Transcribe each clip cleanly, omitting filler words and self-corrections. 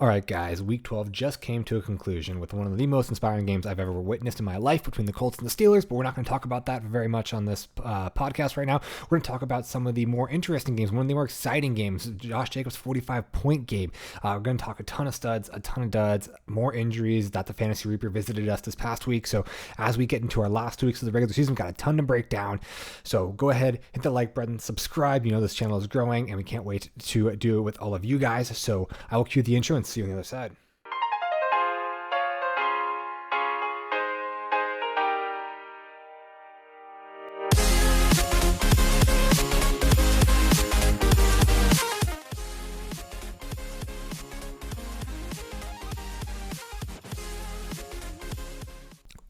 All right, guys, week 12 just came to a conclusion with one of the most inspiring games I've ever witnessed in my life between the Colts and the Steelers, but we're not going to talk about that very much on this podcast right now. We're going to talk about some of the more interesting games, one of the more exciting games, Josh Jacobs' 45-point game. We're going to talk a ton of studs, a ton of duds, more injuries that the Fantasy Reaper visited us this past week. So as we get into our last 2 weeks of the regular season, we've got a ton to break down. So go ahead, hit the like button, subscribe. You know this channel is growing, and we can't wait to do it with all of you guys. So I will cue the intro and see you on the other side.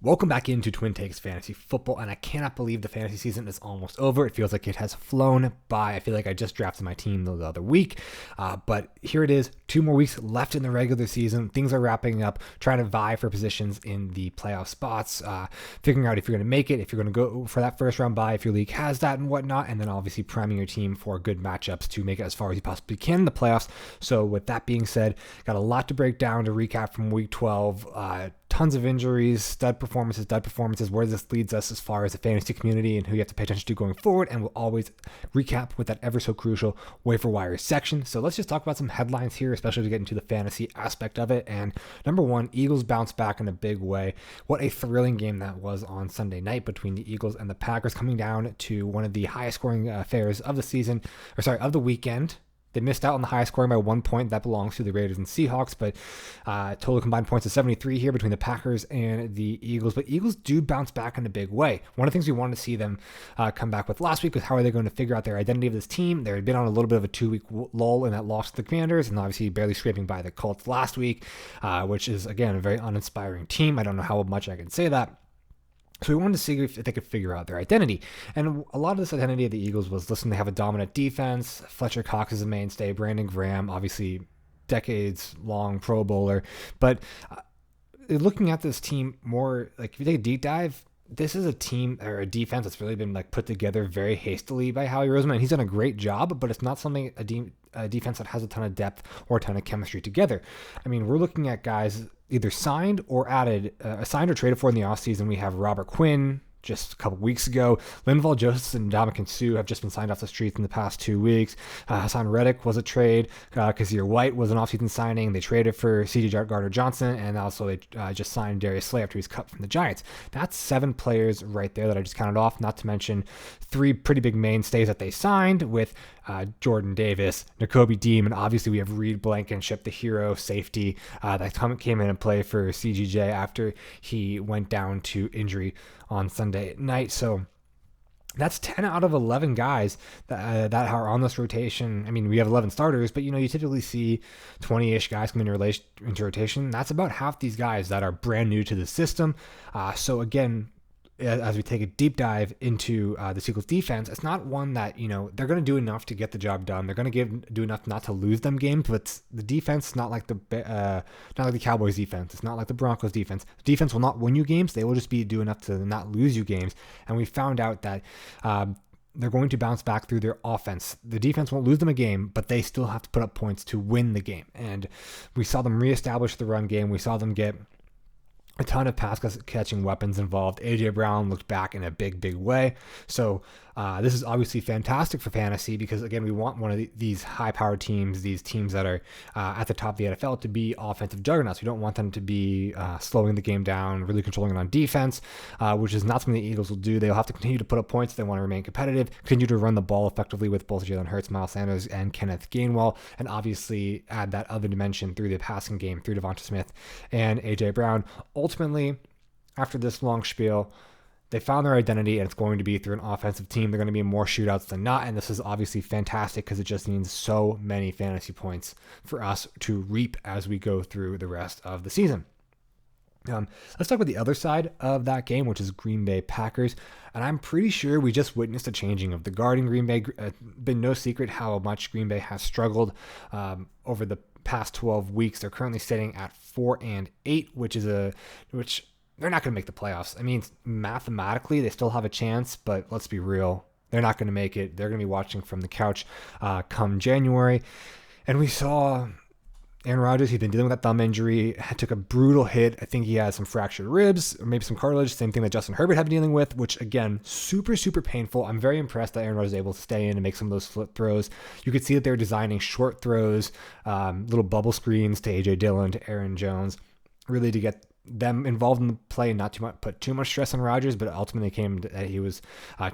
Welcome back into TwinTakes Fantasy Football, and I cannot believe the fantasy season is almost over. It feels like it has flown by. I feel like I just drafted my team the other week, but here it is. 2 more weeks left in the regular season. Things are wrapping up, trying to vie for positions in the playoff spots, figuring out if you're going to make it, if you're going to go for that first round bye, if your league has that and whatnot, and then obviously priming your team for good matchups to make it as far as you possibly can in the playoffs. So with that being said, got a lot to break down to recap from week 12. Tons of injuries, dud performances, where this leads us as far as the fantasy community and who you have to pay attention to going forward. And we'll always recap with that ever so crucial waiver wire section. So let's just talk about some headlines here, especially to get into the fantasy aspect of it. And number one, Eagles bounced back in a big way. What a thrilling game that was on Sunday night between the Eagles and the Packers, coming down to one of the highest scoring affairs of of the weekend. They missed out on the highest scoring by 1 point. That belongs to the Raiders and Seahawks, but total combined points of 73 here between the Packers and the Eagles. But Eagles do bounce back in a big way. One of the things we wanted to see them come back with last week was how are they going to figure out their identity of this team. They had been on a little bit of a 2-week lull in that loss to the Commanders, and obviously barely scraping by the Colts last week, which is, again, a very uninspiring team. I don't know how much I can say that. So we wanted to see if they could figure out their identity. And a lot of this identity of the Eagles was, listen, they have a dominant defense. Fletcher Cox is a mainstay. Brandon Graham, obviously decades-long Pro Bowler. But looking at this team more, like if you take a deep dive, this is a team or a defense that's really been put together very hastily by Howie Roseman. And he's done a great job, but it's not something a defense that has a ton of depth or a ton of chemistry together. I mean, we're looking at guys either signed or traded for in the offseason. We have Robert Quinn just a couple weeks ago. Linval Joseph and Ndamukong Suh have just been signed off the streets in the past 2 weeks. Hassan Reddick was a trade. Kazir White was an offseason signing. They traded for C.J. Gardner-Johnson, and also they just signed Darius Slay after he's cut from the Giants. That's 7 players right there that I just counted off, not to mention 3 pretty big mainstays that they signed with Jordan Davis, Nakobe Dean, and obviously we have Reed Blankenship, the hero safety that came in and played for CGJ after he went down to injury on Sunday night. So that's 10 out of 11 guys that are on this rotation. I mean, we have 11 starters, but you typically see 20-ish guys come into rotation. That's about half these guys that are brand new to the system. So again, as we take a deep dive into the Eagles defense, it's not one that, they're going to do enough to get the job done. They're going to do enough not to lose them games, but the defense is not like the Cowboys defense. It's not like the Broncos defense. The defense will not win you games. They will just do enough to not lose you games. And we found out that they're going to bounce back through their offense. The defense won't lose them a game, but they still have to put up points to win the game. And we saw them reestablish the run game. We saw them get a ton of pass catching weapons involved. AJ Brown looked back in a big way. So this is obviously fantastic for fantasy because, again, we want one of these high-powered teams, these teams that are at the top of the NFL, to be offensive juggernauts. We don't want them to be slowing the game down, really controlling it on defense, which is not something the Eagles will do. They'll have to continue to put up points if they want to remain competitive, continue to run the ball effectively with both Jalen Hurts, Miles Sanders, and Kenneth Gainwell, and obviously add that other dimension through the passing game, through Devonta Smith and AJ Brown. Ultimately, after this long spiel, they found their identity, and it's going to be through an offensive team. They're going to be in more shootouts than not, and this is obviously fantastic because it just means so many fantasy points for us to reap as we go through the rest of the season. Let's talk about the other side of that game, which is Green Bay Packers. And I'm pretty sure we just witnessed a changing of the guard in Green Bay. Been no secret how much Green Bay has struggled over the past 12 weeks. They're currently sitting at 4-8, which they're not going to make the playoffs. I mean, mathematically, they still have a chance, but let's be real. They're not going to make it. They're going to be watching from the couch come January. And we saw Aaron Rodgers, he's been dealing with that thumb injury, took a brutal hit. I think he has some fractured ribs or maybe some cartilage, same thing that Justin Herbert had been dealing with, which again, super, super painful. I'm very impressed that Aaron Rodgers was able to stay in and make some of those flip throws. You could see that they were designing short throws, little bubble screens to A.J. Dillon, to Aaron Jones, really to get them involved in the play and not too much, put too much stress on Rodgers, but ultimately came that he was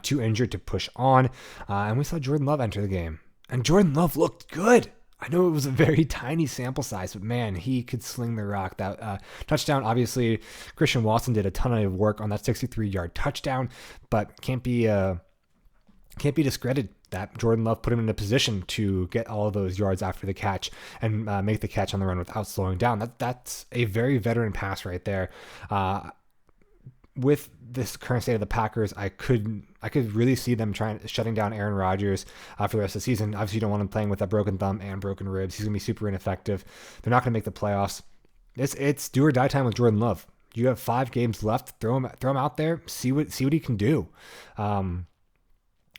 too injured to push on. And we saw Jordan Love enter the game. And Jordan Love looked good. I know it was a very tiny sample size, but man, he could sling the rock. That touchdown, obviously, Christian Watson did a ton of work on that 63-yard touchdown, but can't be discredited that Jordan Love put him in a position to get all of those yards after the catch and make the catch on the run without slowing down. That's a very veteran pass right there. With this current state of the Packers, I could really see them shutting down Aaron Rodgers for the rest of the season. Obviously, you don't want him playing with a broken thumb and broken ribs. He's going to be super ineffective. They're not going to make the playoffs. It's do or die time with Jordan Love. You have 5 games left. Throw him out there. See what he can do.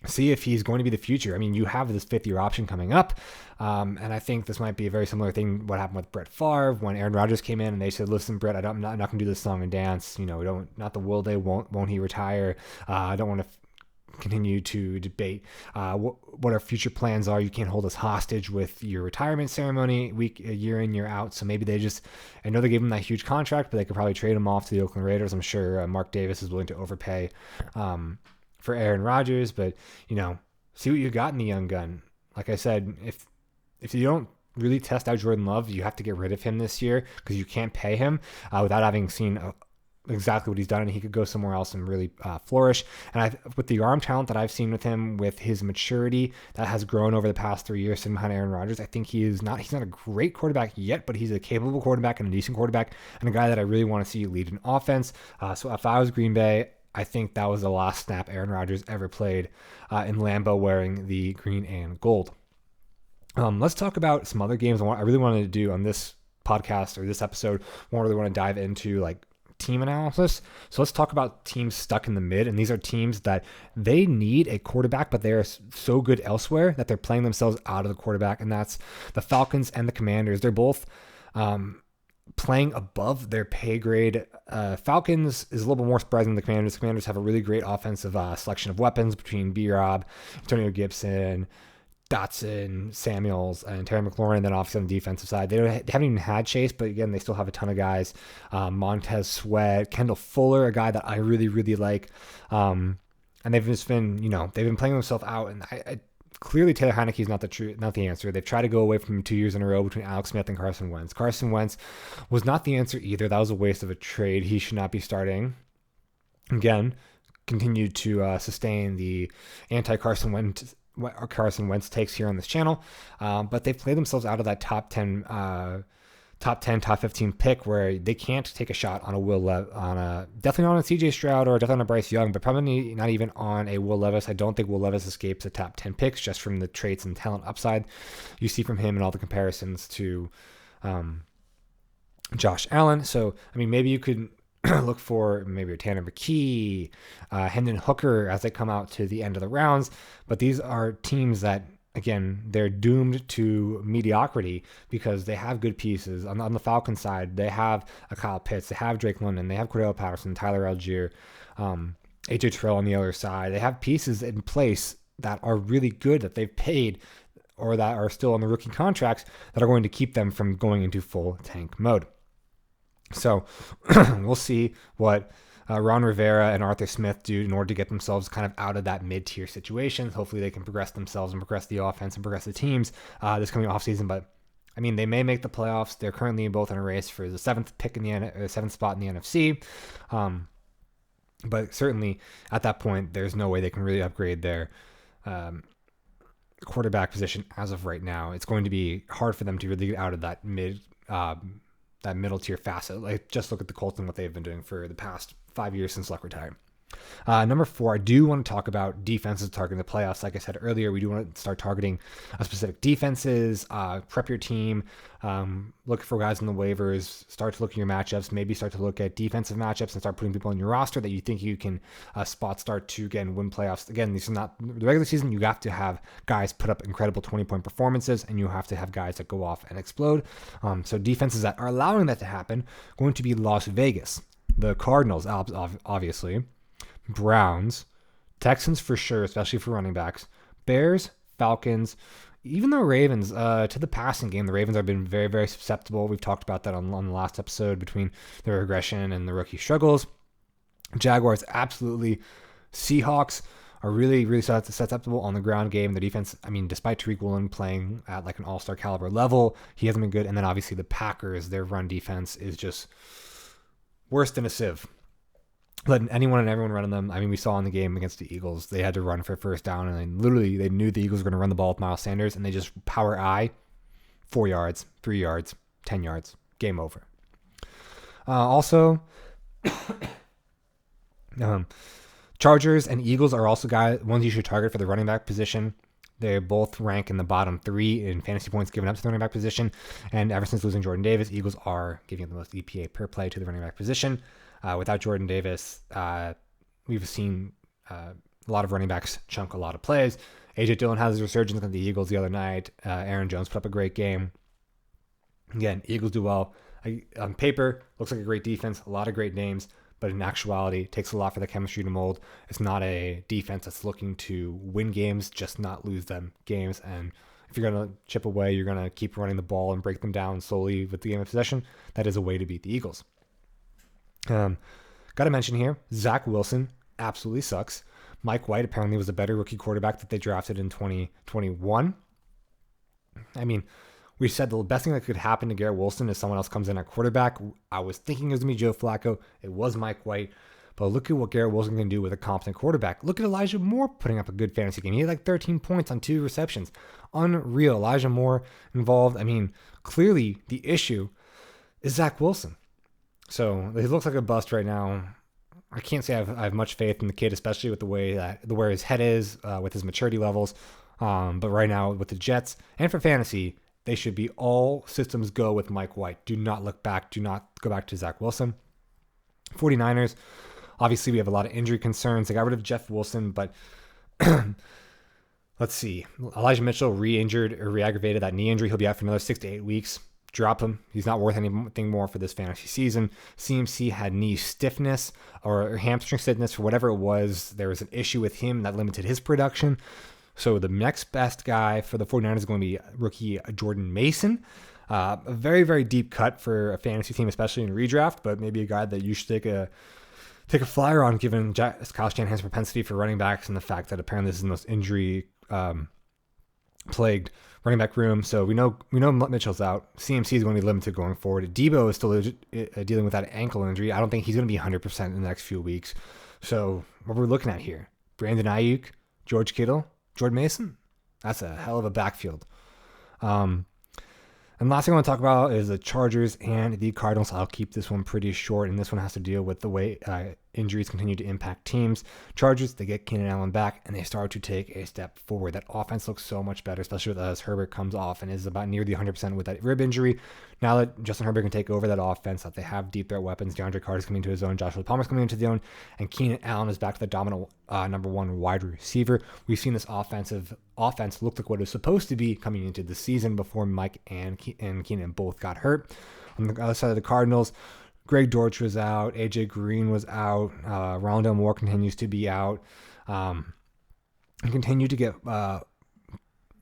See if he's going to be the future. I mean, you have this 5th-year option coming up, and I think this might be a very similar thing. What happened with Brett Favre when Aaron Rodgers came in and they said, "Listen, Brett, I'm not going to do this song and dance. We don't, not the will they, won't he retire? I don't want to continue to debate what our future plans are. You can't hold us hostage with your retirement ceremony year in, year out." So maybe I know they gave him that huge contract, but they could probably trade him off to the Oakland Raiders. I'm sure Mark Davis is willing to overpay for Aaron Rodgers, but see what you got in the young gun. Like I said, if you don't really test out Jordan Love, you have to get rid of him this year because you can't pay him without having seen exactly what he's done, and he could go somewhere else and really flourish. And with the arm talent that I've seen with him, with his maturity that has grown over the past 3 years sitting behind Aaron Rodgers, I think he's not a great quarterback yet, but he's a capable quarterback and a decent quarterback and a guy that I really want to see lead an offense. So if I was Green Bay, I think that was the last snap Aaron Rodgers ever played in Lambeau wearing the green and gold. Let's talk about some other games I really wanted to do on this podcast or this episode. I really want to dive into like team analysis. So let's talk about teams stuck in the mid. And these are teams that they need a quarterback, but they are so good elsewhere that they're playing themselves out of the quarterback. And that's the Falcons and the Commanders. They're both playing above their pay grade. Falcons is a little bit more surprising than the Commanders. The Commanders have a really great offensive selection of weapons between B-Rob, Antonio Gibson, Dotson, Samuels, and Terry McLaurin. And then obviously on the defensive side, they haven't even had Chase, but again, they still have a ton of guys. Montez Sweat, Kendall Fuller, a guy that I really, really like. And they've just been, they've been playing themselves out. And clearly Taylor Heinicke is not the answer. They've tried to go away from him 2 years in a row between Alex Smith and Carson Wentz. Carson Wentz was not the answer either. That was a waste of a trade. He should not be starting. Again, continued to sustain the anti-Carson Wentz takes here on this channel. But they've played themselves out of that top 10, top 15 pick where they can't take a shot on definitely not on a CJ Stroud or definitely on a Bryce Young, but probably not even on a Will Levis. I don't think Will Levis escapes the top 10 picks just from the traits and talent upside you see from him and all the comparisons to Josh Allen. So, I mean, maybe you could look for maybe a Tanner McKee, Hendon Hooker as they come out to the end of the rounds. But these are teams that, again, they're doomed to mediocrity because they have good pieces. On the Falcons side, they have a Kyle Pitts, they have Drake London, they have Cordell Patterson, Tyler Algier, AJ Terrell on the other side. They have pieces in place that are really good that they've paid or that are still on the rookie contracts that are going to keep them from going into full tank mode. So we'll see what Ron Rivera and Arthur Smith do in order to get themselves kind of out of that mid-tier situation. Hopefully they can progress themselves and progress the offense and progress the teams this coming offseason. But, I mean, they may make the playoffs. They're currently both in a race for the 7th pick in the 7th spot in the NFC. But certainly at that point, there's no way they can really upgrade their quarterback position as of right now. It's going to be hard for them to really get out of that middle tier facet. Like, just look at the Colts and what they've been doing for the past 5 years since Luck retired. Number 4, I do want to talk about defenses targeting the playoffs. Like I said earlier, we do want to start targeting specific defenses, prep your team, look for guys in the waivers, start to look at your matchups, maybe start to look at defensive matchups and start putting people on your roster that you think you can spot start to, again, win playoffs. Again, these are not the regular season. You have to have guys put up incredible 20-point performances, and you have to have guys that go off and explode. So defenses that are allowing that to happen, going to be Las Vegas, the Cardinals, obviously, Browns, Texans for sure, especially for running backs, Bears, Falcons, even the Ravens. To the passing game, the Ravens have been very, very susceptible. We've talked about that on the last episode between the regression and the rookie struggles. Jaguars, absolutely. Seahawks are really, really susceptible on the ground game. The defense, I mean, despite Tariq Woolen playing at like an all-star caliber level, he hasn't been good. And then obviously the Packers, their run defense is just worse than a sieve. Letting anyone and everyone run on them. I mean, we saw in the game against the Eagles, they had to run for first down, and they knew the Eagles were going to run the ball with Miles Sanders, and they just power I, 4 yards, 3 yards, 10 yards, game over. Also, Chargers and Eagles are also ones you should target for the running back position. They both rank in the bottom 3 in fantasy points given up to the running back position, and ever since losing Jordan Davis, Eagles are giving up the most EPA per play to the running back position. Without Jordan Davis, we've seen a lot of running backs chunk a lot of plays. A.J. Dillon has his resurgence against the Eagles the other night. Aaron Jones put up a great game. Again, Eagles do well. On paper, looks like a great defense, a lot of great names, but in actuality, it takes a lot for the chemistry to mold. It's not a defense that's looking to win games, just not lose them games. And if you're going to chip away, you're going to keep running the ball and break them down slowly with the game of possession. That is a way to beat the Eagles. Got to mention here, Zach Wilson absolutely sucks. Mike White apparently was a better rookie quarterback that they drafted in 2021. I mean, we said the best thing that could happen to Garrett Wilson is someone else comes in at quarterback. I was thinking it was going to be Joe Flacco. It was Mike White. But look at what Garrett Wilson can do with a competent quarterback. Look at Elijah Moore putting up a good fantasy game. He had like 13 points on 2 receptions. Unreal. Elijah Moore involved. I mean, clearly the issue is Zach Wilson. So he looks like a bust right now. I can't say I have much faith in the kid, especially with where his head is, with his maturity levels. But right now with the Jets and for fantasy, they should be all systems go with Mike White. Do not look back. Do not go back to Zach Wilson. 49ers, obviously we have a lot of injury concerns. They got rid of Jeff Wilson, but let's see. Elijah Mitchell re-aggravated that knee injury. He'll be out for another 6 to 8 weeks. Drop him. He's not worth anything more for this fantasy season. CMC had knee stiffness or hamstring stiffness for whatever it was. There was an issue with him that limited his production. So the next best guy for the 49ers is going to be rookie Jordan Mason. A very, very deep cut for a fantasy team, especially in redraft, but maybe a guy that you should take a flyer on given Kyle Shanahan's propensity for running backs and the fact that apparently this is the most injury plagued running back room. So we know Mitchell's out. CMC is going to be limited going forward. Debo is still dealing with that ankle injury. I don't think he's going to be 100% in the next few weeks. So what we're looking at here, Brandon Ayuk, George Kittle, Jordan Mason, that's a hell of a backfield. And last thing I want to talk about is the Chargers and the Cardinals. I'll keep this one pretty short, and this one has to deal with the way injuries continue to impact teams. Chargers, they get Keenan Allen back, and they start to take a step forward. That offense looks so much better, especially as Herbert comes off and is about near the 100% with that rib injury. Now that Justin Herbert can take over that offense, that they have deep threat weapons, DeAndre Carter's coming into his own, Joshua Palmer's coming into the own, and Keenan Allen is back to the dominant number 1 wide receiver. We've seen this offense look like what it was supposed to be coming into the season before Mike and Keenan both got hurt. On the other side of the Cardinals, Greg Dortch was out, AJ Green was out, Rondale Moore continues to be out, and continue to get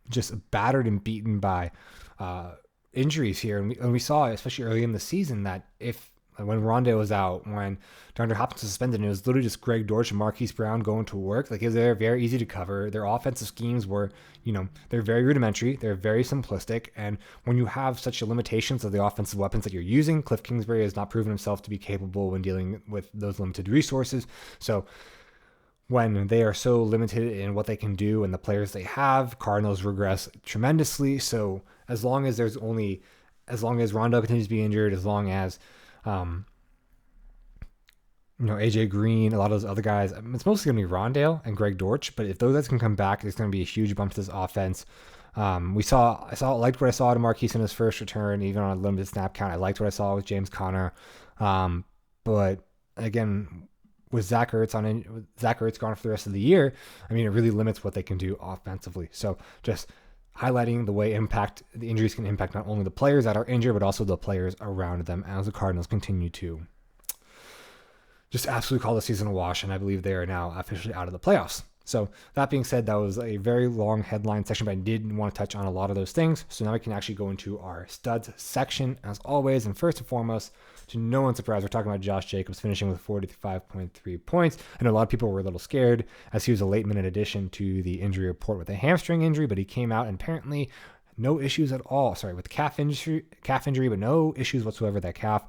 just battered and beaten by injuries here. And we saw, especially early in the season, that when Rondale was out, when DeAndre Hopkins was suspended, it was literally just Greg Dortch and Marquise Brown going to work. Like, they're very easy to cover. Their offensive schemes were, they're very rudimentary. They're very simplistic. And when you have such limitations of the offensive weapons that you're using, Cliff Kingsbury has not proven himself to be capable when dealing with those limited resources. So when they are so limited in what they can do and the players they have, Cardinals regress tremendously. So as long as Rondale continues to be injured, as long as AJ Green, a lot of those other guys. It's mostly going to be Rondale and Greg Dortch, but if those guys can come back, it's going to be a huge bump to this offense. I liked what I saw to Marquise in his first return, even on a limited snap count. I liked what I saw with James Conner. But again, with Zach Ertz gone for the rest of the year, I mean, it really limits what they can do offensively. So just highlighting the way the injuries can impact not only the players that are injured, but also the players around them as the Cardinals continue to just absolutely call the season a wash, and I believe they are now officially out of the playoffs. So that being said, that was a very long headline section, but I did want to touch on a lot of those things. So now we can actually go into our studs section as always. And first and foremost, to no one's surprise, we're talking about Josh Jacobs finishing with 45.3 points. I know a lot of people were a little scared as he was a late minute addition to the injury report with a hamstring injury, but he came out and apparently no issues at all. With calf injury, but no issues whatsoever with that calf.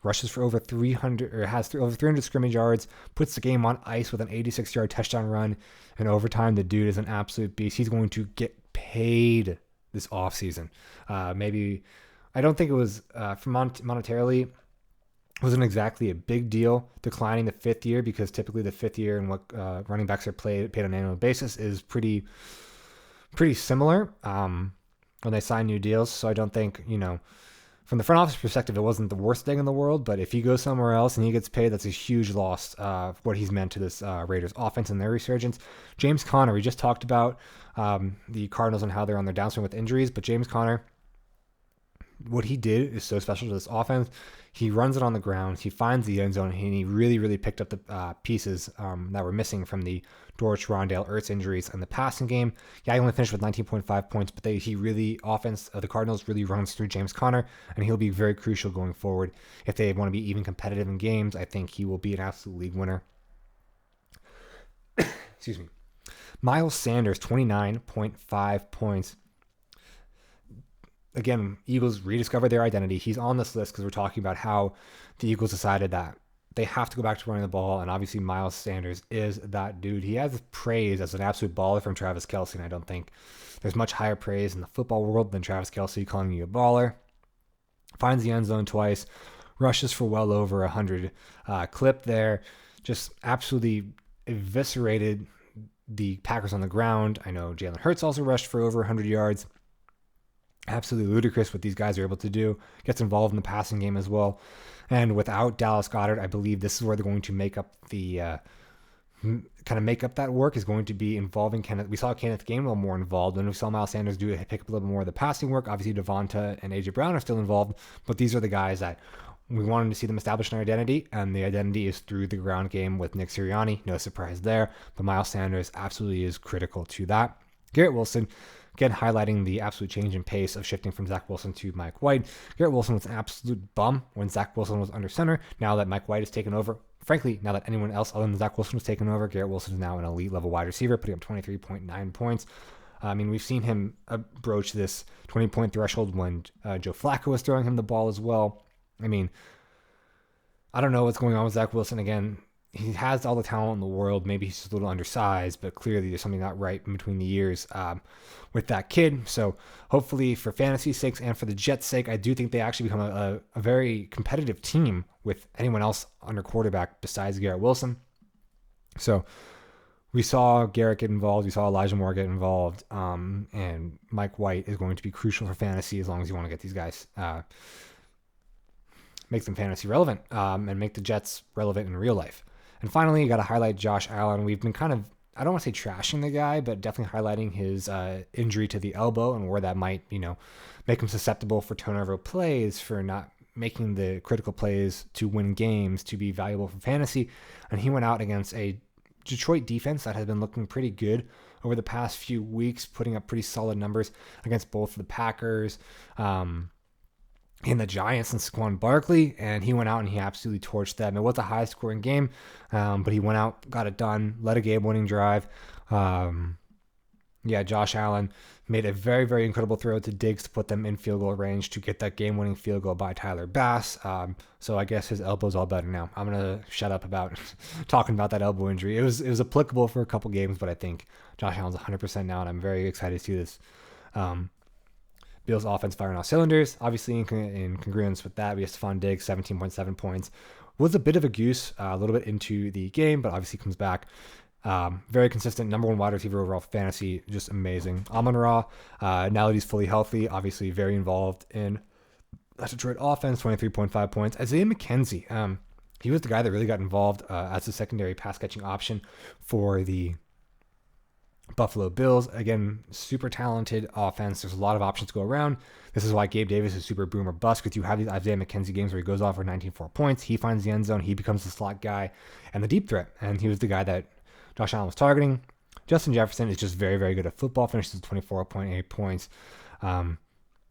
Rushes for over 300 or has over 300 scrimmage yards, puts the game on ice with an 86-yard touchdown run. In overtime, the dude is an absolute beast. He's going to get paid this offseason. Maybe, I don't think it was monetarily, it wasn't exactly a big deal declining the fifth year, because typically the fifth year and what running backs are paid on an annual basis is pretty similar when they sign new deals. So I don't think, from the front office perspective, it wasn't the worst thing in the world, but if he goes somewhere else and he gets paid, that's a huge loss of what he's meant to this Raiders offense and their resurgence. James Conner, we just talked about the Cardinals and how they're on their downswing with injuries, but James Conner, what he did is so special to this offense. He runs it on the ground, he finds the end zone, and he really, really picked up the pieces that were missing from the Dortch, Rondale, Ertz injuries in the passing game. Yeah, he only finished with 19.5 points, but the Cardinals really runs through James Conner, and he'll be very crucial going forward. If they want to be even competitive in games, I think he will be an absolute league winner. Excuse me. Miles Sanders, 29.5 points. Again, Eagles rediscovered their identity. He's on this list because we're talking about how the Eagles decided that they have to go back to running the ball, and obviously Miles Sanders is that dude. He has praise as an absolute baller from Travis Kelce, and I don't think there's much higher praise in the football world than Travis Kelce calling you a baller. Finds the end zone twice, rushes for well over 100 clip there, just absolutely eviscerated the Packers on the ground. I know Jalen Hurts also rushed for over 100 yards. Absolutely ludicrous what these guys are able to do. Gets involved in the passing game as well. And without Dallas Goedert, I believe this is where they're going to make up that work, is going to be involving Kenneth. We saw Kenneth Gainwell more involved, and we saw Miles Sanders pick up a little more of the passing work. Obviously, Devonta and AJ Brown are still involved, but these are the guys that we wanted to see them establish an identity, and the identity is through the ground game with Nick Sirianni. No surprise there, but Miles Sanders absolutely is critical to that. Garrett Wilson, again, highlighting the absolute change in pace of shifting from Zach Wilson to Mike White. Garrett Wilson was an absolute bum when Zach Wilson was under center. Now that Mike White has taken over, frankly, now that anyone else other than Zach Wilson has taken over, Garrett Wilson is now an elite level wide receiver, putting up 23.9 points. I mean, we've seen him broach this 20-point threshold when Joe Flacco was throwing him the ball as well. I mean, I don't know what's going on with Zach Wilson. Again, he has all the talent in the world. Maybe he's just a little undersized, but clearly there's something not right in between the years with that kid. So hopefully for fantasy's sake and for the Jets' sake, I do think they actually become a very competitive team with anyone else under quarterback besides Garrett Wilson. So we saw Garrett get involved. We saw Elijah Moore get involved. And Mike White is going to be crucial for fantasy as long as you want to get these guys, make them fantasy relevant and make the Jets relevant in real life. And finally, you got to highlight Josh Allen. We've been kind of, I don't want to say trashing the guy, but definitely highlighting his injury to the elbow and where that might, make him susceptible for turnover plays, for not making the critical plays to win games, to be valuable for fantasy. And he went out against a Detroit defense that has been looking pretty good over the past few weeks, putting up pretty solid numbers against both the Packers, in the Giants and Saquon Barkley, and he went out and he absolutely torched them. It was a high-scoring game, but he went out, got it done, led a game-winning drive. Josh Allen made a very, very incredible throw to Diggs to put them in field goal range to get that game-winning field goal by Tyler Bass. So I guess his elbow's all better now. I'm going to shut up about talking about that elbow injury. It was applicable for a couple games, but I think Josh Allen's 100% now, and I'm very excited to see this Bills offense firing all cylinders. Obviously, in congruence with that, we have Stephon Diggs, 17.7 points. Was a bit of a goose a little bit into the game, but obviously comes back. Very consistent, number one wide receiver overall fantasy, just amazing. Amon-Ra, now that he's fully healthy, obviously very involved in that Detroit offense, 23.5 points. Isaiah McKenzie, he was the guy that really got involved as a secondary pass catching option for the Buffalo Bills. Again, super talented offense. There's a lot of options to go around. This is why Gabe Davis is super boom or bust, because you have these Isaiah McKenzie games where he goes off for 19.4 points. He finds the end zone. He becomes the slot guy and the deep threat. And he was the guy that Josh Allen was targeting. Justin Jefferson is just very, very good at football. Finishes with 24.8 points.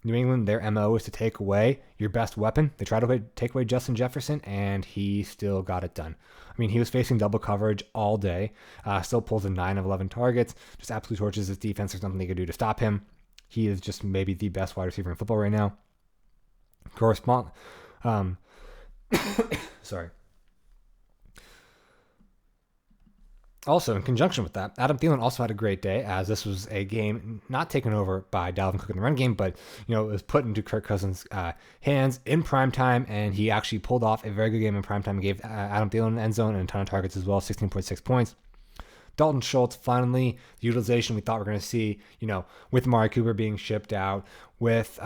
New England, their MO is to take away your best weapon. They tried to take away Justin Jefferson, and he still got it done. I mean, he was facing double coverage all day. Still pulls in 9 of 11 targets. Just absolutely torches his defense. There's nothing they could do to stop him. He is just maybe the best wide receiver in football right now. Sorry. Also, in conjunction with that, Adam Thielen also had a great day, as this was a game not taken over by Dalvin Cook in the run game, but it was put into Kirk Cousins' hands in primetime, and he actually pulled off a very good game in primetime and gave Adam Thielen an end zone and a ton of targets as well, 16.6 points. Dalton Schultz, finally, the utilization we thought we were going to see, with Amari Cooper being shipped out, with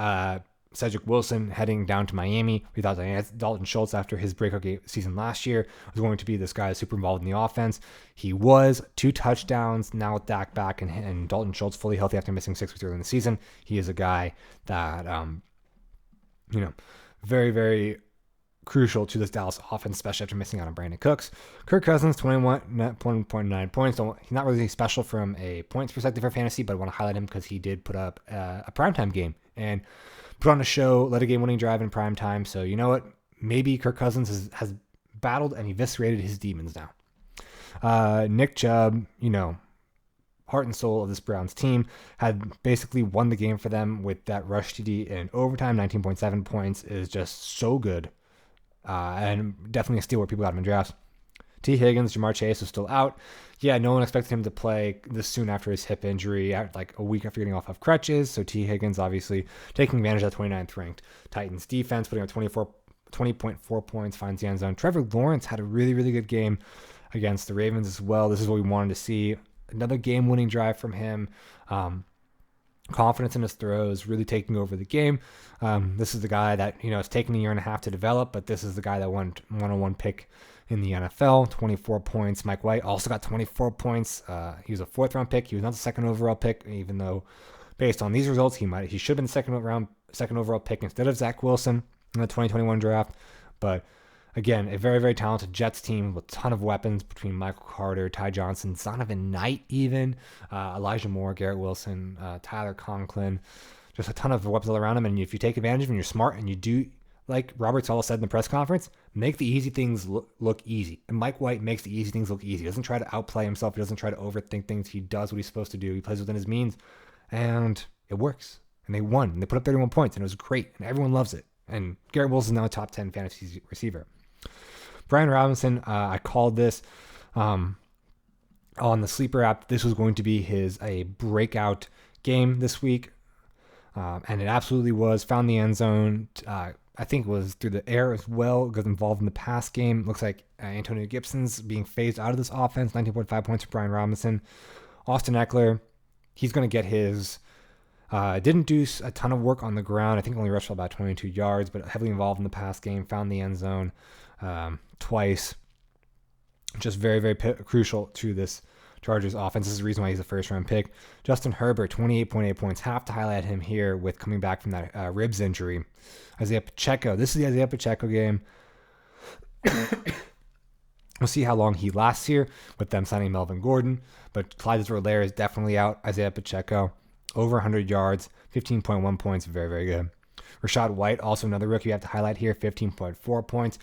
Cedric Wilson heading down to Miami. We thought that Dalton Schultz, after his breakout season last year, was going to be this guy super involved in the offense. He was. 2 touchdowns now with Dak back and Dalton Schultz fully healthy after missing 6 weeks early in the season. He is a guy that, very, very crucial to this Dallas offense, especially after missing out on Brandon Cooks. Kirk Cousins, 21.9 points. He's not really special from a points perspective for fantasy, but I want to highlight him because he did put up a primetime game and put on a show, led a game-winning drive in prime time. So you know what? Maybe Kirk Cousins has battled and eviscerated his demons now. Nick Chubb, heart and soul of this Browns team, had basically won the game for them with that rush TD in overtime. 19.7 points is just so good. And definitely a steal where people got him in drafts. T. Higgins, Jamar Chase was still out. Yeah, no one expected him to play this soon after his hip injury, like a week after getting off of crutches. So T. Higgins obviously taking advantage of that 29th ranked Titans defense, putting up 20.4 points, finds the end zone. Trevor Lawrence had a really, really good game against the Ravens as well. This is what we wanted to see. Another game-winning drive from him. Confidence in his throws, really taking over the game. This is the guy that, it's taken a year and a half to develop, but this is the guy that won 101 pick in the NFL, 24 points. Mike White also got 24 points. He was a 4th round pick. He was not the 2nd overall pick, even though based on these results, he should have been the 2nd overall pick instead of Zach Wilson in the 2021 draft. But again, a very, very talented Jets team with a ton of weapons between Michael Carter, Ty Johnson, Zonovan Knight even, Elijah Moore, Garrett Wilson, Tyler Conklin, just a ton of weapons all around him. And if you take advantage of it and you're smart and you do, like Robert Saleh said in the press conference, make the easy things look easy. And Mike White makes the easy things look easy. He doesn't try to outplay himself. He doesn't try to overthink things. He does what he's supposed to do. He plays within his means. And it works. And they won. And they put up 31 points. And it was great. And everyone loves it. And Garrett Wilson is now a top 10 fantasy receiver. Brian Robinson, I called this on the Sleeper app. This was going to be a breakout game this week. And it absolutely was. Found the end zone. I think it was through the air as well, got involved in the pass game. Looks like Antonio Gibson's being phased out of this offense. 19.5 points for Brian Robinson. Austin Eckler, he's going to get his... didn't do a ton of work on the ground. I think only rushed for about 22 yards, but heavily involved in the pass game. Found the end zone twice. Just very, very crucial to this Chargers offense. This is the reason why he's a 1st round pick. Justin Herbert, 28.8 points. Have to highlight him here with coming back from that ribs injury. Isaiah Pacheco. This is the Isaiah Pacheco game. We'll see how long he lasts here with them signing Melvin Gordon. But Clyde Edwards-Helaire is definitely out. Isaiah Pacheco, over 100 yards, 15.1 points. Very, very good. Rashad White, also another rookie you have to highlight here, 15.4 points.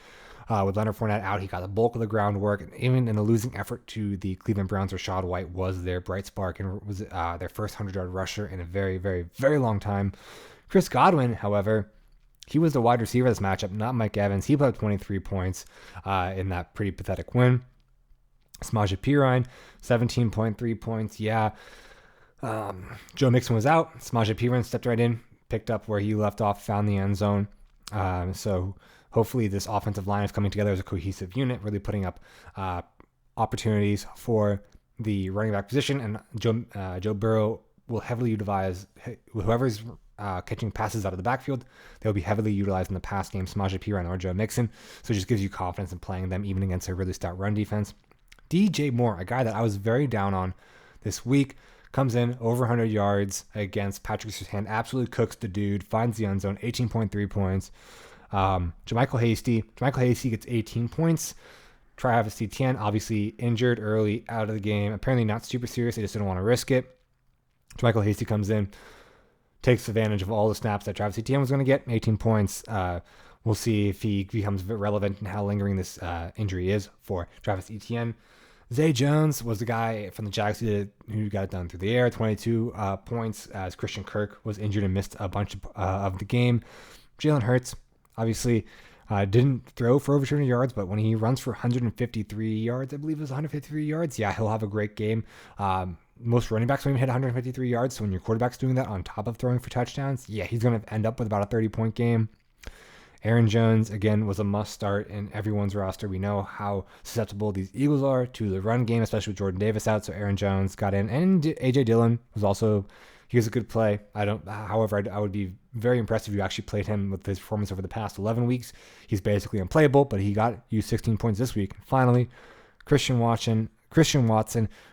With Leonard Fournette out, he got the bulk of the groundwork. And even in the losing effort to the Cleveland Browns, Rashad White was their bright spark and was their first 100-yard rusher in a very, very, very long time. Chris Godwin, however, he was the wide receiver of this matchup, not Mike Evans. He put up 23 points in that pretty pathetic win. Samaje Perine, 17.3 points. Yeah. Joe Mixon was out. Samaje Perine stepped right in, picked up where he left off, found the end zone. So hopefully this offensive line is coming together as a cohesive unit, really putting up opportunities for the running back position. And Joe Burrow will heavily utilize whoever's catching passes out of the backfield. They'll be heavily utilized in the pass game, Samaje Perine or Joe Mixon. So it just gives you confidence in playing them, even against a really stout run defense. DJ Moore, a guy that I was very down on this week, comes in over 100 yards against Patrick Surtain, absolutely cooks the dude, finds the end zone, 18.3 points. Jermichael Hasty gets 18 points. Travis Etienne, obviously injured early, out of the game. Apparently not super serious. They just didn't want to risk it. Jermichael Hasty comes in, takes advantage of all the snaps that Travis Etienne was going to get, 18 points. We'll see if he becomes relevant and how lingering this injury is for Travis Etienne. Zay Jones was the guy from the Jags who got it done through the air, 22 points, as Christian Kirk was injured and missed a bunch of the game. Jalen Hurts, obviously, didn't throw for over 200 yards, but when he runs for 153 yards, I believe it was 153 yards, yeah, he'll have a great game. Most running backs won't even hit 153 yards, so when your quarterback's doing that on top of throwing for touchdowns, yeah, he's going to end up with about a 30-point game. Aaron Jones, again, was a must start in everyone's roster. We know how susceptible these Eagles are to the run game, especially with Jordan Davis out. So Aaron Jones got in, and A.J. Dillon was also, he was a good play. However, I would be very impressed if you actually played him with his performance over the past 11 weeks. He's basically unplayable, but he got you 16 points this week. And finally, Christian Watson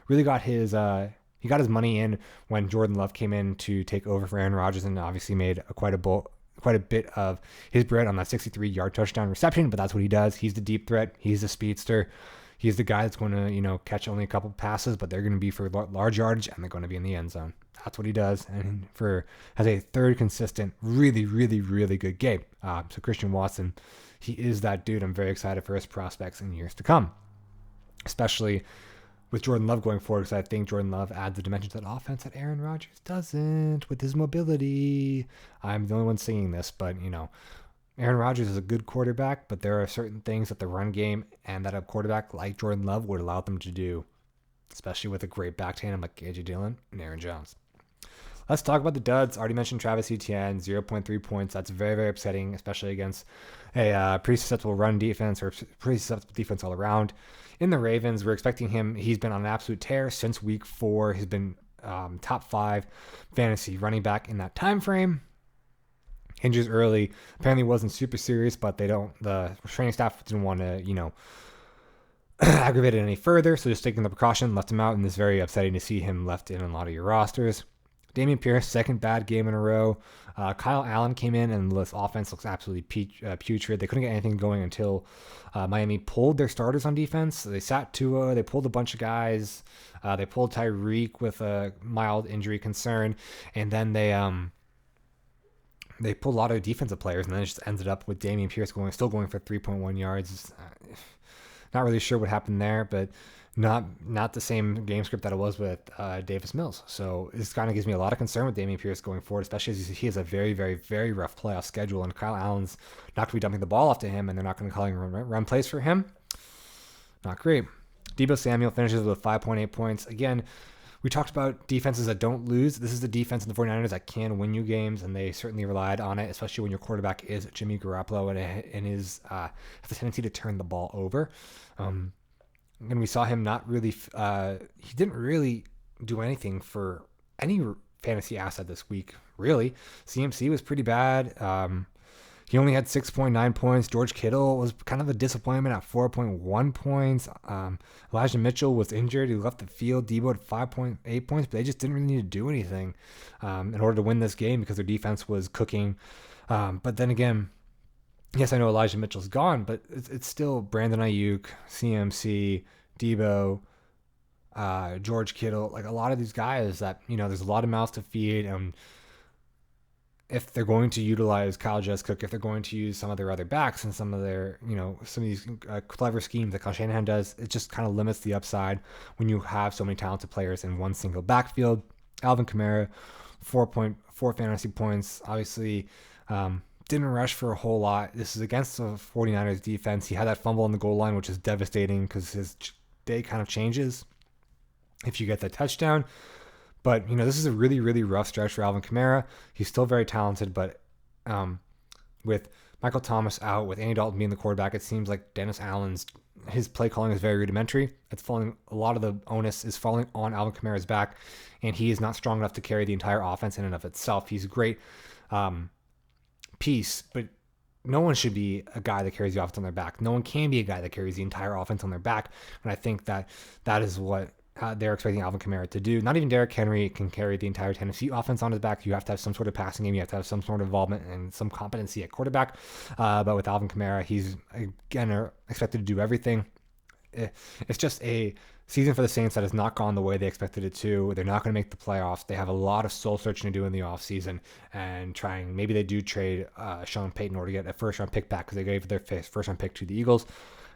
really got his money in when Jordan Love came in to take over for Aaron Rodgers, and obviously made quite a bit of his bread on that 63-yard touchdown reception, but that's what he does. He's the deep threat. He's the speedster. He's the guy that's going to, catch only a couple passes, but they're going to be for large yardage, and they're going to be in the end zone. That's what he does, and has a third consistent, really, really, really good game. So Christian Watson, he is that dude. I'm very excited for his prospects in years to come, especially with Jordan Love going forward, because I think Jordan Love adds a dimension to that offense that Aaron Rodgers doesn't with his mobility. I'm the only one saying this, but, Aaron Rodgers is a good quarterback, but there are certain things that the run game and that a quarterback like Jordan Love would allow them to do, especially with a great back tandem like A.J. Dillon and Aaron Jones. Let's talk about the duds. Already mentioned Travis Etienne, 0.3 points. That's very, very upsetting, especially against a pretty susceptible run defense, or pretty susceptible defense all around. In the Ravens, we're expecting him. He's been on an absolute tear since week 4. He's been top 5 fantasy running back in that time frame. Injuries early. Apparently wasn't super serious, but the training staff didn't want to, aggravate it any further. So just taking the precaution, left him out, and it's very upsetting to see him left in a lot of your rosters. Dameon Pierce, second bad game in a row. Kyle Allen came in, and this offense looks absolutely putrid. They couldn't get anything going until Miami pulled their starters on defense. They sat Tua. They pulled a bunch of guys. They pulled Tyreek with a mild injury concern, and then they pulled a lot of defensive players, and then it just ended up with Dameon Pierce still going for 3.1 yards. Not really sure what happened there, but not the same game script that it was with Davis Mills. So this kind of gives me a lot of concern with Dameon Pierce going forward, especially as he has a very, very, very rough playoff schedule, and Kyle Allen's not going to be dumping the ball off to him, and they're not going to call run plays for him. Not great. Deebo Samuel finishes with 5.8 points. Again, we talked about defenses that don't lose. This is the defense in the 49ers that can win you games, and they certainly relied on it, especially when your quarterback is Jimmy Garoppolo and has the tendency to turn the ball over. And we saw him not really, he didn't really do anything for any fantasy asset this week, really. CMC was pretty bad. He only had 6.9 points. George Kittle was kind of a disappointment at 4.1 points. Elijah Mitchell was injured. He left the field. Deebo had 5.8 points, but they just didn't really need to do anything in order to win this game because their defense was cooking. But then again, yes, I know Elijah Mitchell's gone, but it's still Brandon Ayuk, CMC, Deebo, George Kittle, like a lot of these guys that, there's a lot of mouths to feed. And if they're going to utilize Kyle Juszczyk, if they're going to use some of their other backs and some of their, some of these clever schemes that Kyle Shanahan does, it just kind of limits the upside when you have so many talented players in one single backfield. Alvin Kamara, 4.4 fantasy points. Obviously, didn't rush for a whole lot. This is against the 49ers defense. He had that fumble on the goal line, which is devastating because his day kind of changes if you get that touchdown. But, this is a really, really rough stretch for Alvin Kamara. He's still very talented, but with Michael Thomas out with Andy Dalton being the quarterback. It seems like Dennis Allen's his play calling is very rudimentary. A lot of the onus is falling on Alvin Kamara's back, and he is not strong enough to carry the entire offense in and of itself. He's a great piece, but no one should be a guy that carries the offense on their back. No one can be a guy that carries the entire offense on their back, and I think that is what they're expecting Alvin Kamara to do. Not even Derrick Henry can carry the entire Tennessee offense on his back. You have to have some sort of passing game. You have to have some sort of involvement and some competency at quarterback. But with Alvin Kamara, he's, again, expected to do everything. It's just a season for the Saints that has not gone the way they expected it to. They're not going to make the playoffs. They have a lot of soul searching to do in the offseason and maybe they do trade Sean Payton in order to get a first-round pick back because they gave their first-round pick to the Eagles.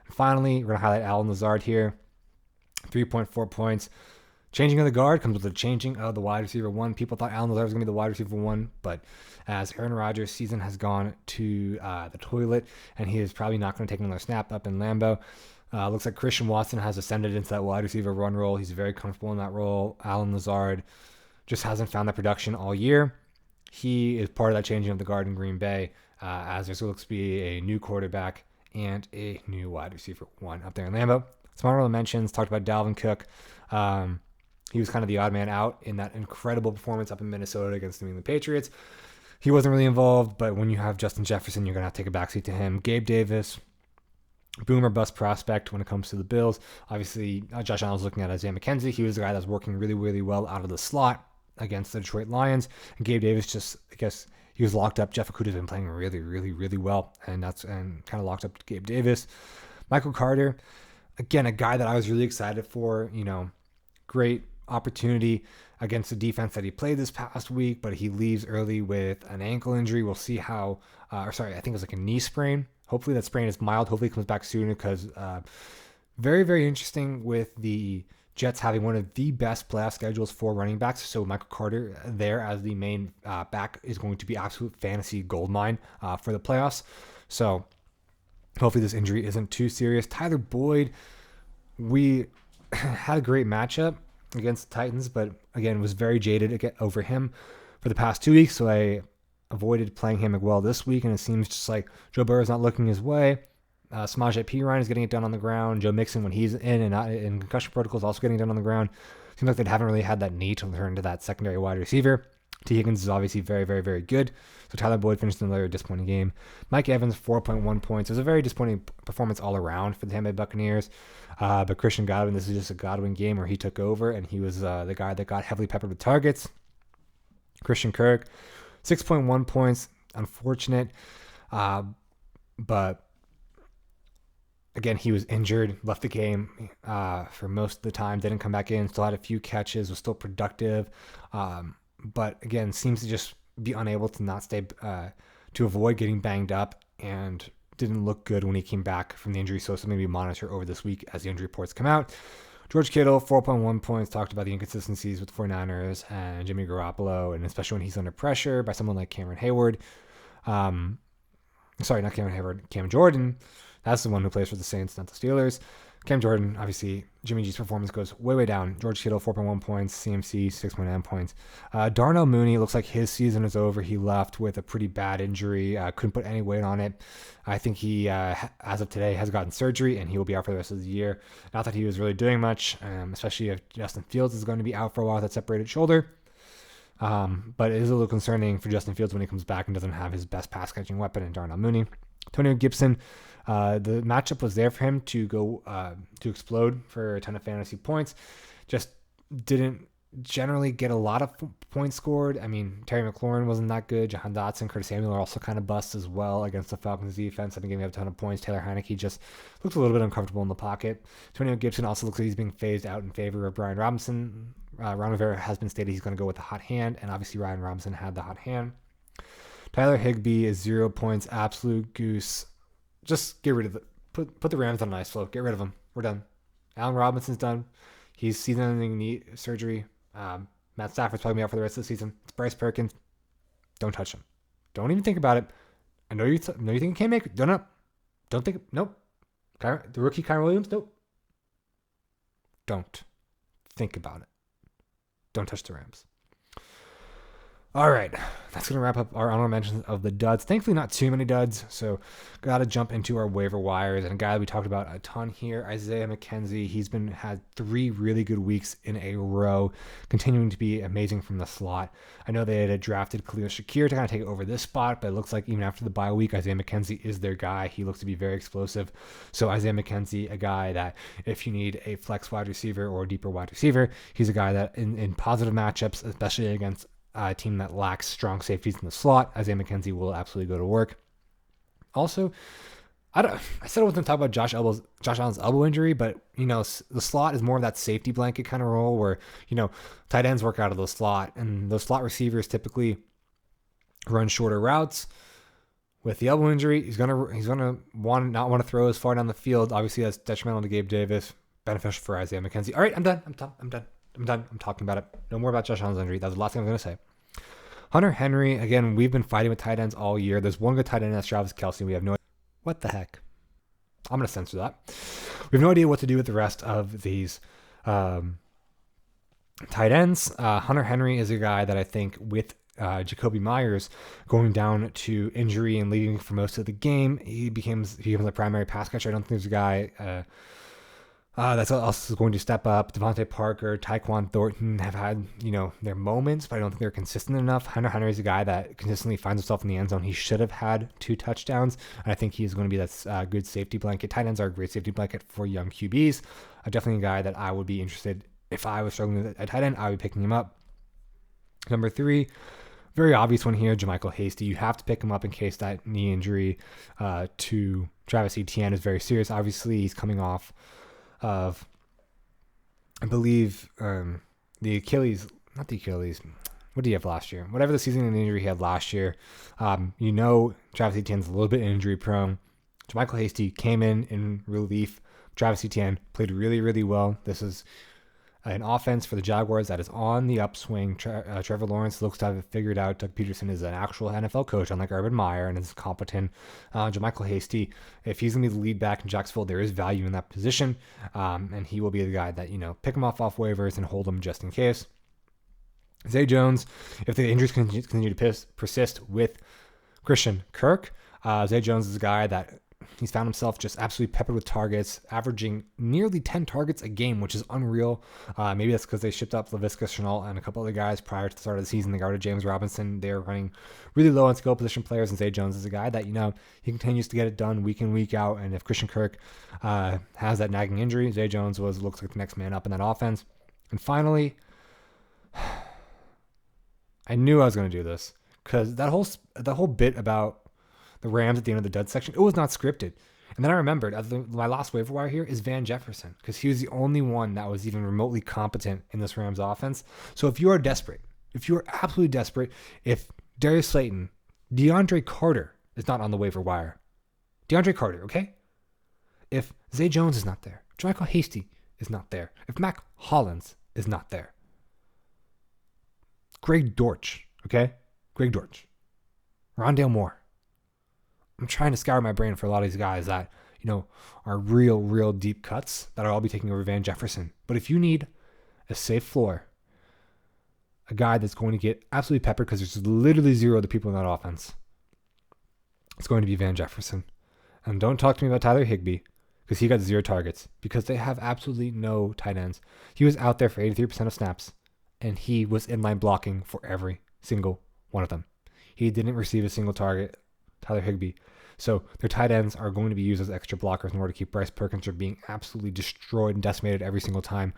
And finally, we're going to highlight Allen Lazard here. 3.4 points. Changing of the guard comes with the changing of the wide receiver one. People thought Allen Lazard was going to be the wide receiver one, but as Aaron Rodgers' season has gone to the toilet, and he is probably not going to take another snap up in Lambeau. Looks like Christian Watson has ascended into that wide receiver run role. He's very comfortable in that role. Allen Lazard just hasn't found that production all year. He is part of that changing of the guard in Green Bay, as there looks to be a new quarterback and a new wide receiver one up there in Lambeau. Some honorable mentions, talked about Dalvin Cook. He was kind of the odd man out in that incredible performance up in Minnesota against the New England Patriots. He wasn't really involved, but when you have Justin Jefferson, you're going to have to take a backseat to him. Gabe Davis, boom or bust prospect when it comes to the Bills. Obviously, Josh Allen was looking at Isaiah McKenzie. He was the guy that was working really, really well out of the slot against the Detroit Lions. And Gabe Davis he was locked up. Jeff Okuda's been playing really, really, really well, and kind of locked up Gabe Davis. Michael Carter, again, a guy that I was really excited for, great opportunity against the defense that he played this past week, but he leaves early with an ankle injury. We'll see how, I think it was like a knee sprain. Hopefully that sprain is mild. Hopefully he comes back sooner because very, very interesting with the Jets having one of the best playoff schedules for running backs. So Michael Carter there as the main back is going to be absolute fantasy goldmine for the playoffs. So hopefully this injury isn't too serious. Tyler Boyd, we had a great matchup against the Titans, but again, was very jaded over him for the past 2 weeks. So I avoided playing him well this week, and it seems just like Joe Burrow's not looking his way. Samaje Perine is getting it done on the ground. Joe Mixon, when he's in and not in concussion protocol, is also getting it done on the ground. Seems like they haven't really had that need to turn to that secondary wide receiver. T. Higgins is obviously very, very, very good. So Tyler Boyd finished another disappointing game. Mike Evans, 4.1 points. It was a very disappointing performance all around for the Tampa Bay Buccaneers. But Christian Godwin, this is just a Godwin game where he took over, and he was the guy that got heavily peppered with targets. Christian Kirk, 6.1 points. Unfortunate. But again, he was injured, left the game for most of the time, didn't come back in, still had a few catches, was still productive. But again, seems to just be unable to not stay, to avoid getting banged up, and didn't look good when he came back from the injury. So maybe monitor over this week as the injury reports come out. George Kittle, 4.1 points, talked about the inconsistencies with the 49ers and Jimmy Garoppolo, and especially when he's under pressure by someone like Cameron Hayward. Sorry, not Cameron Hayward, Cam Jordan. That's the one who plays for the Saints, not the Steelers. Cam Jordan, obviously, Jimmy G's performance goes way, way down. George Kittle, 4.1 points. CMC, 6.9 points. Darnell Mooney, looks like his season is over. He left with a pretty bad injury. Couldn't put any weight on it. I think he, as of today, has gotten surgery, and he will be out for the rest of the year. Not that he was really doing much, especially if Justin Fields is going to be out for a while with that separated shoulder. But it is a little concerning for Justin Fields when he comes back and doesn't have his best pass-catching weapon in Darnell Mooney. Antonio Gibson, the matchup was there for him to go to explode for a ton of fantasy points. Just didn't generally get a lot of points scored. I mean, Terry McLaurin wasn't that good. Jahan Dotson, Curtis Samuel are also kind of busts as well against the Falcons defense. I've been giving up a ton of points. Taylor Heineke just looks a little bit uncomfortable in the pocket. Antonio Gibson also looks like he's being phased out in favor of Brian Robinson. Ron Rivera has been stated he's going to go with the hot hand, and obviously Ryan Robinson had the hot hand. Tyler Higbee is 0 points, absolute goose. Just get rid of it. Put the Rams on an ice floe. Get rid of them. We're done. Allen Robinson's done. He's season-ending knee surgery. Matt Stafford's probably out for the rest of the season. It's Bryce Perkins. Don't touch him. Don't even think about it. I know you think you can't make it. Don't think. Nope. The rookie Kyron Williams. Nope. Don't think about it. Don't touch the Rams. All right, that's going to wrap up our honorable mentions of the duds. Thankfully, not too many duds, so got to jump into our waiver wires. And a guy that we talked about a ton here, Isaiah McKenzie. He's had 3 really good weeks in a row, continuing to be amazing from the slot. I know they had drafted Khalil Shakir to kind of take over this spot, but it looks like even after the bye week, Isaiah McKenzie is their guy. He looks to be very explosive. So Isaiah McKenzie, a guy that if you need a flex wide receiver or a deeper wide receiver, he's a guy that in positive matchups, especially against a team that lacks strong safeties in the slot, Isaiah McKenzie will absolutely go to work. Also, I said I wasn't talking about Josh Allen's elbow injury, but the slot is more of that safety blanket kind of role where tight ends work out of the slot, and those slot receivers typically run shorter routes. With the elbow injury, he's gonna not want to throw as far down the field. Obviously, that's detrimental to Gabe Davis, beneficial for Isaiah McKenzie. All right, I'm done. I'm done. I'm talking about it. No more about Josh Allen's injury. That's the last thing I'm going to say. Hunter Henry, again, we've been fighting with tight ends all year. There's one good tight end, that's Travis Kelce. We have no idea. What the heck? I'm going to censor that. We have no idea what to do with the rest of these tight ends. Hunter Henry is a guy that I think with Jacoby Myers going down to injury and leaving for most of the game, he becomes a primary pass catcher. I don't think there's a guy that's also going to step up. Devontae Parker, Tyquan Thornton have had, their moments, but I don't think they're consistent enough. Hunter Henry is a guy that consistently finds himself in the end zone. He should have had 2 touchdowns, and I think he's going to be that good safety blanket. Tight ends are a great safety blanket for young QBs. Definitely a guy that I would be interested. If I was struggling with a tight end, I would be picking him up. Number 3, very obvious one here, JaMychal Hasty. You have to pick him up in case that knee injury to Travis Etienne is very serious. Obviously, he's coming off of, I believe, the Achilles, not the Achilles. What did he have last year? Whatever the season injury he had last year. Travis Etienne's a little bit injury prone. JaMychal Hasty came in relief. Travis Etienne played really, really well. This is an offense for the Jaguars that is on the upswing. Trevor Lawrence looks to have it figured out. Doug Peterson is an actual NFL coach, unlike Urban Meyer, and is competent. JaMychal Hasty, if he's going to be the lead back in Jacksonville, there is value in that position, and he will be the guy that, pick him off waivers and hold him just in case. Zay Jones, if the injuries continue to persist with Christian Kirk, Zay Jones is a guy that he's found himself just absolutely peppered with targets, averaging nearly 10 targets a game, which is unreal. Maybe that's because they shipped up Laviska Shenault and a couple other guys prior to the start of the season. They got rid of James Robinson. They're running really low on skill position players, and Zay Jones is a guy that, he continues to get it done week in, week out. And if Christian Kirk has that nagging injury, Zay Jones looks like the next man up in that offense. And finally, I knew I was going to do this because that whole bit about the Rams at the end of the dud section, it was not scripted. And then I remembered, my last waiver wire here is Van Jefferson, because he was the only one that was even remotely competent in this Rams offense. So if you are desperate, if you are absolutely desperate, if Darius Slayton, DeAndre Carter is not on the waiver wire, DeAndre Carter, okay? If Zay Jones is not there, JaMychal Hasty is not there, if Mac Hollins is not there, Greg Dortch, okay? Greg Dortch, Rondale Moore. I'm trying to scour my brain for a lot of these guys that, are real deep cuts that I'll be taking over Van Jefferson. But if you need a safe floor, a guy that's going to get absolutely peppered because there's literally 0 other people in that offense, it's going to be Van Jefferson. And don't talk to me about Tyler Higbee because he got 0 targets because they have absolutely no tight ends. He was out there for 83% of snaps, and he was inline blocking for every single one of them. He didn't receive a single target, Tyler Higbee. So their tight ends are going to be used as extra blockers in order to keep Bryce Perkins from being absolutely destroyed and decimated every single time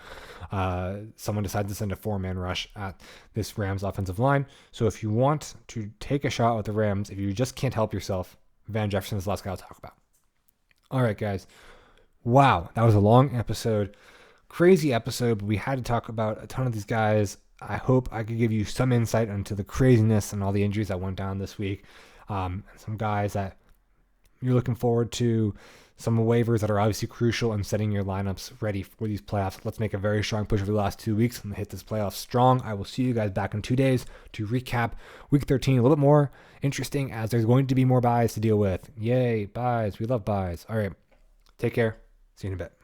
someone decides to send a 4-man rush at this Rams offensive line. So if you want to take a shot with the Rams, if you just can't help yourself, Van Jefferson is the last guy I'll talk about. All right, guys. Wow, that was a long episode. Crazy episode, but we had to talk about a ton of these guys. I hope I could give you some insight into the craziness and all the injuries that went down this week. Some guys that you're looking forward to, some waivers that are obviously crucial in setting your lineups ready for these playoffs. Let's make a very strong push over the last 2 weeks and hit this playoff strong. I will see you guys back in 2 days to recap week 13, a little bit more interesting as there's going to be more buys to deal with. Yay, buys. We love buys. All right. Take care. See you in a bit.